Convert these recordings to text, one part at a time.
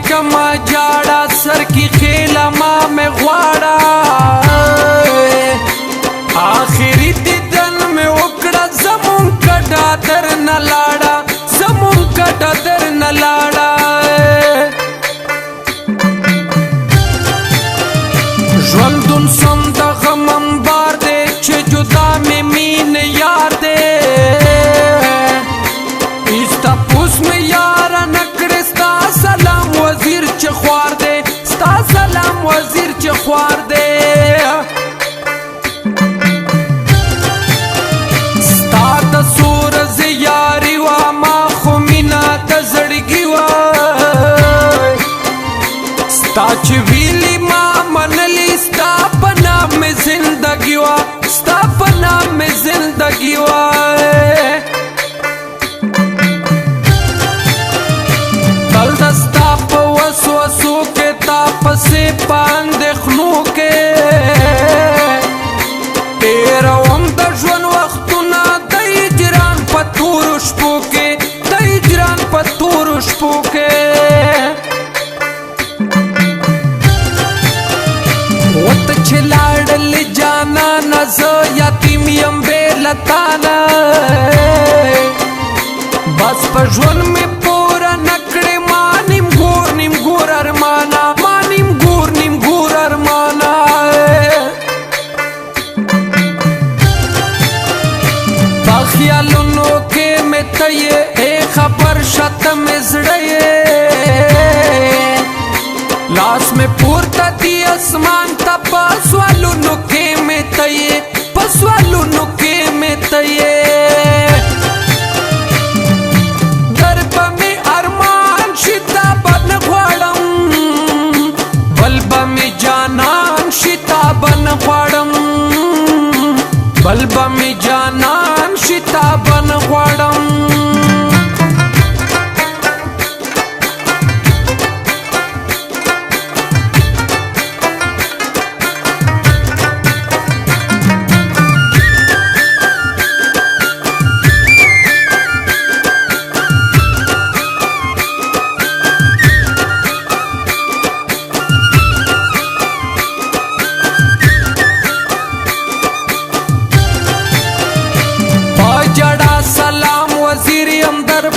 کما جاڑا سر کی خیلا ماں میں غواڑا آخری دیدن میں اکڑا زمون کٹا در نلاڑا زمون کٹا در نلاڑا ژوندون سم د غم انبار دی چې جدا مې مین یار دی ایستا پوس مې یاره نه کړې ستا سلام وزیر چې خوار دی ستا سلام وزیر چې خوار دی ستا د څو ورځې یاري وه ما خو مینه د زړګي وه ستا چې ویلي ما منلی ستا په نام مې زندګي وه ستا په نام مې زندګي وه تل د ستا په وسوسو کې تا پسې په اندېښنو کې تېروم د ژوند وختونه د هجران په تورو شپو کې د هجران په تورو شپو کې وته چې لاړلې جانانه زه یتیم یم بې له تانه بس په ژوند مې پوره نه کړې ما نیم ګور ارمانه ما نیم ګور ارمانه په خیالونو کې مې ته یې خبر شته مې زړه یې لاس مې پورته دی اسمان ته په سوالونو کې مې ته یې په سوالونو کې مې ته یې در به مې ارمان شي تا به نه غواړم بل به مې جانان شي تا به نه غواړم بل به مې جانان شي تا به نه غواړم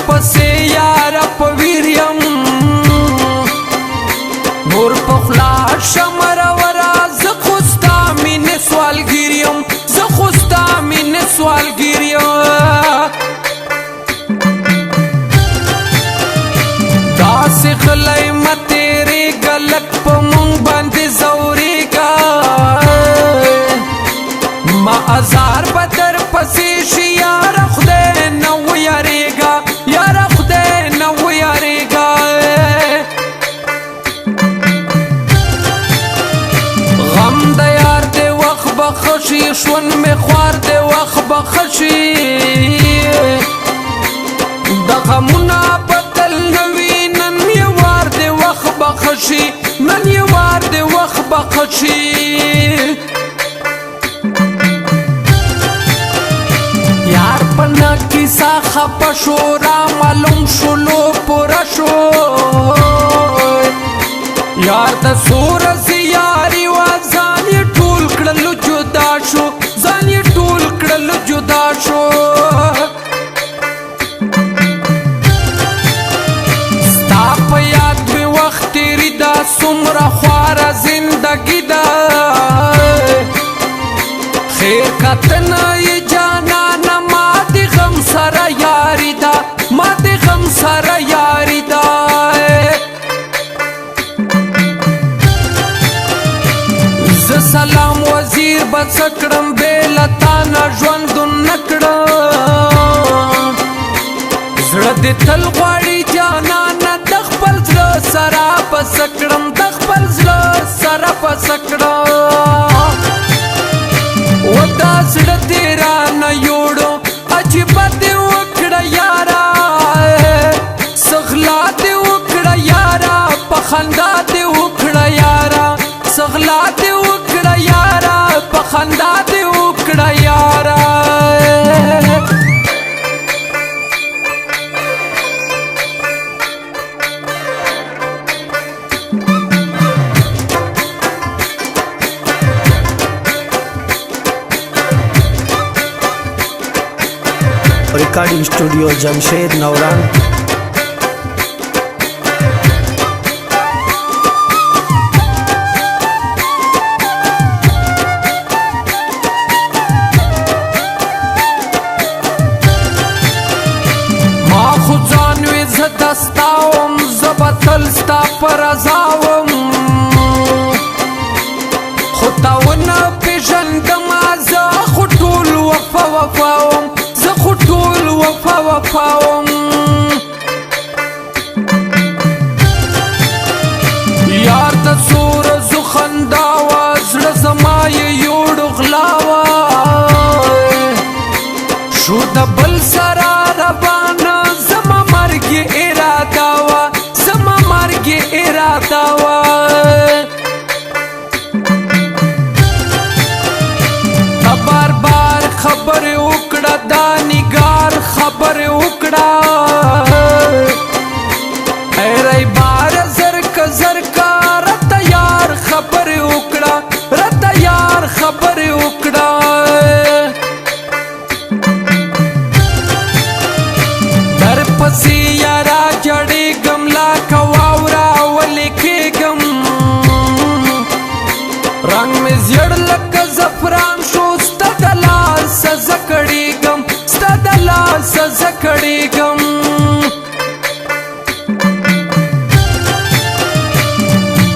پسې یاره په ویر یم نور په خوله شمروره زه خو ستا مینې سوالګیر یم زه خو ستا مینې سوالګیر یم داسې غلی مه تېرېږه لږ په مونږ باندې ځورېږه ما ازار به در پسې شي یاره خدای نه ویارېږه یاره خدای نه ویارېږه غم د یار دی وخت به ښه شي ژوند مې خوار دی وخت به ښه شي د غمونه بدل نه وي نن یې وار دی وخت به ښه شي نن یې وار دی وخت به ښه شي یار پنا کیسا خپه شو را معلوم شلو پورا شو یار د څو ورځې یاري وه ځان یې ټول کړلو جدا شو ځان یې ټول کړلو جدا شو ستا په یاد مې وخت تېري دا څومره خواره زندګي ده خیر کتنه یې جانانه ما د غم سره یاري ده ما د غم سره یاري ده زه سلام وزیر به څه کړم بې له تانه ژوندون نه کړم زړه دې تل غواړي جانانه د خپل زړه سره به څه کړم د خپل زړه سره به څه کړم و دا زړه دې رانه یوړو عجیبه دې وکړه یاره څه غلا دې وکړه یاره په خندا دې وکړه یاره څه غلا دې وکړه یاره په خندا دې وکړه یاره recording studio Jamshed नौरान। ما خو ځان وې زه دستاوم زه به تل ستا په رضاوم خو تا ونه پېژندمه زه خو ټول وفا وفاوم زه خو ټول وفا وفاوم یار ته څو ورځو خندا وه زړه زما یې یوړ غلا وه شو د بل سره ربانه زما مرګ اراده وه زما مرګ اراده وه تا بار بار خبرې وکړه دا نګار خبرې وکړه ای ری بار زرکه زرکه راته یار خبرې وکړه راته یار خبرې وکړه پسې یارا جړېږم لکه واوره ولې کېږم رنګ مې زیړ لکه زعفران شو ستا د لاسه زه کړېږم ستا د لاسه زه کړېږم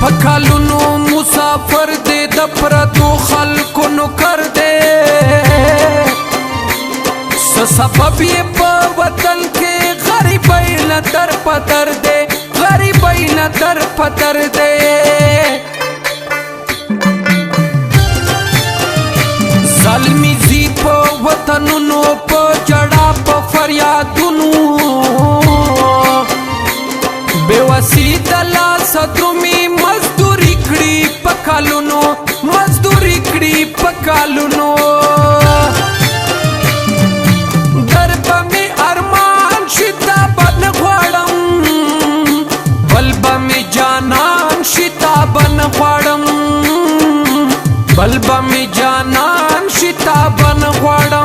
په کلونو مسافر دی د پردو خلکو نوکر دی څه سبب یې په وطن کې غریبۍ نه در په در دی غریبۍ نه در په در دی ظلمي زی په وطنونو په جړا په فریادونو بېوسي د لاسه درومي مزدوري کړي په کلونو مزدوري کړي په کلونو بل به می جانان شي تا به نه غواړم